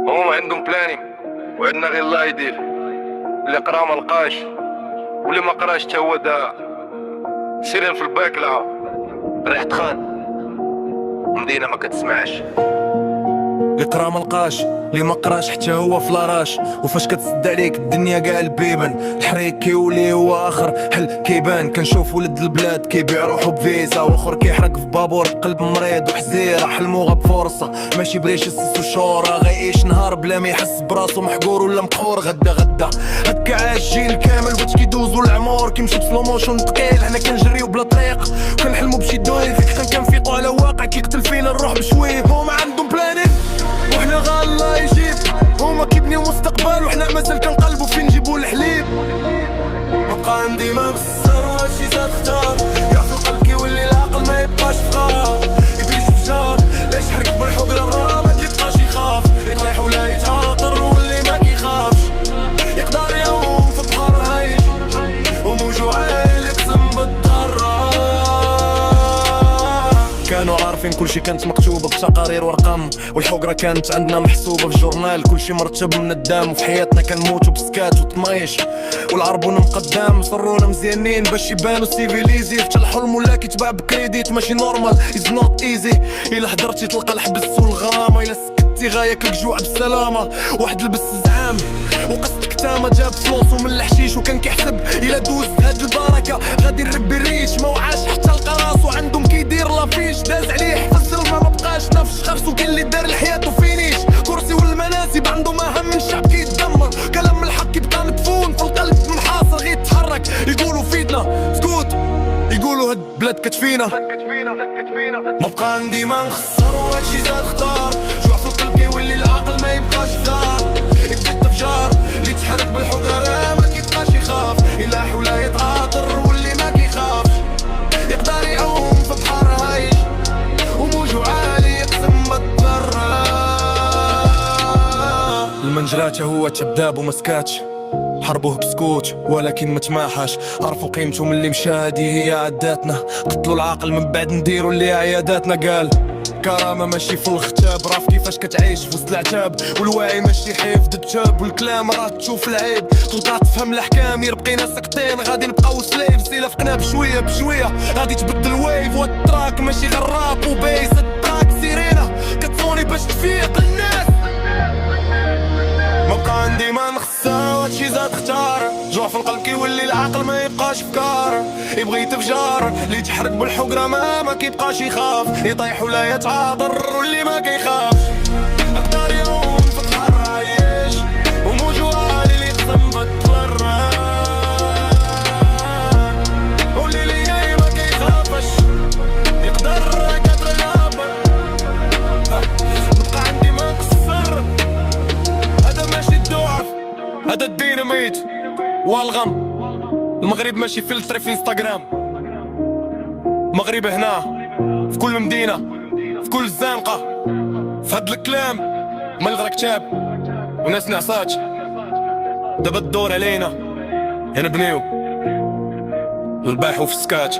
هما عندهم بلانين وعندنا غير الله يدير. اللي قرا ما لقاش واللي ما قراش تا هو دا سيرين في الباكلة ريحة خان مدينة ما كتسمعش. اللي قرا ما لقاش، اللي ما قراش حتى هو في لاراش. وفاش كتسد عليك الدنيا كاع البيبان، الحريق كيولي هو اخر حل كيبان. كنشوف ولد البلاد كيبيع روحو بفيزا، واخر كيحرق في بابور قلب مريض وحزيره. حلمو غا بفرصه ماشي بغيش يسس وشورة، غيعيش نهار بلا ما يحس براسو محقور ولا مقهور. غدا هكا عاش جيل كامل باش كيدوزو العمر كيمشي بسلو موشن ثقيل. حنا كنجريو بلا طريق كنحلمو بشي دوي فيك، كنفيقو على واقع كيقتل فينا الروح بشويه. هما عندهم بلانين وحنا غا الله يجيب، هما كيبنيو مستقبل وحنا مازال كنقلبو فين نجيبو الحليب. بقى عندي ما بسر هادشي زاد اختار، يعفو القلب كيولي العقل ما يبقاش فخار. يبيش فجار ليش حرك بالحجرة غرام ما كيبقاش يخاف، يطيح ولا يتعاطر واللي ما كيخافش يقدر يوم في بحر هايج وموجو عالي يقسم بالضرة. كانوا عارفين كلشي كانت مكتوبة بتقارير ورقم، والحقرة كانت عندنا محسوبة في الجورنال. كلشي مرتب من الدم وفي حياتنا كنموتو بسكات وطمايش، والعربونا مقدام صرونا مزيانين باش يبانو سيفيليزي. حتى الحلم ولا كيتباع بكريديت ماشي نورمال از نوت ايزي. الا حضرتي تلقى الحبس والغرامة، الا سكتي غاياكلك جوع بسلامة. واحد لبس زعام وقصد كتامة جاب فلوس ومن الحشيش وكان كيحسب الا دوز هاد البركة غادي نربي الريش. ما وعاش حتى لقى راسو عندهم كيدير لافيش، داز عليه حفظ الماء ما بقاش نفش خافس. وكاين اللي دار لحياتو فينيش كرسي والمناسب عندهم اهم من الشعب كيتدمر. كلام الحق يبقى مدفون في القلب منحاصر غير يتحرك. يقولوا فيدنا سكوت، يقولوا هاد بلاد كتفينا. ما بقى عندي ما نخسر وهادشي زاد اختار، جوع في القلب كيولي العقل ما يبقاش دار. يبدا التفجار اللي تحرك بالحجرة ما كيبقاش يخاف، يلاح ولا يتعاطر واللي ما كيخافش يقدر يعوم في بحر هايج وموجو عالي يقسم بالضرة. المنجلاتة هو تبداب ومسكاتش، حربوه بسكوت ولكن ما تماحاش. عرفوا قيمته من اللي مشى، هادي هي عاداتنا. قتلوا العقل من بعد نديروا اللي عياداتنا. قال كرامة ماشي في الختاب، راف كيفاش كتعيش في وسط العتاب. والوعي ماشي حفظ التاب، والكلام راه تشوف العيب تلقى تفهم الاحكام. بقينا ساكتين غادي نبقاو سليفز، الا فقنا بشويه بشويه غادي تبدل ويف. والتراك ماشي غير راب وبيس، التراك سيرينا كتصوني باش تفيق الناس. ما بقى عندي ما نخسر هادشي زاد اختار، جوع في القلب كيولي العقل ما يبقاش فكار. يبغي تفجار اللي تحرك بالحجرة ما كيبقاش يخاف، يطيح ولا يتعاطر واللي ما كيخافش اقدر يوم في بحر عايش وموجو عالي اللي يقسم بالضرة. واللي ليا ما كيخافش يقدر يقدر يعبر. بقى عندي ما نخسر، هذا ماشي الضعف هذا الديناميت والغم. المغرب ماشي فلتر في انستغرام، المغرب هنا في كل مدينة في كل زنقة. في هاد الكلام ما يلغى كتاب وناس نعسات. دابا الدور علينا هنا بنيو نربحو في السكات.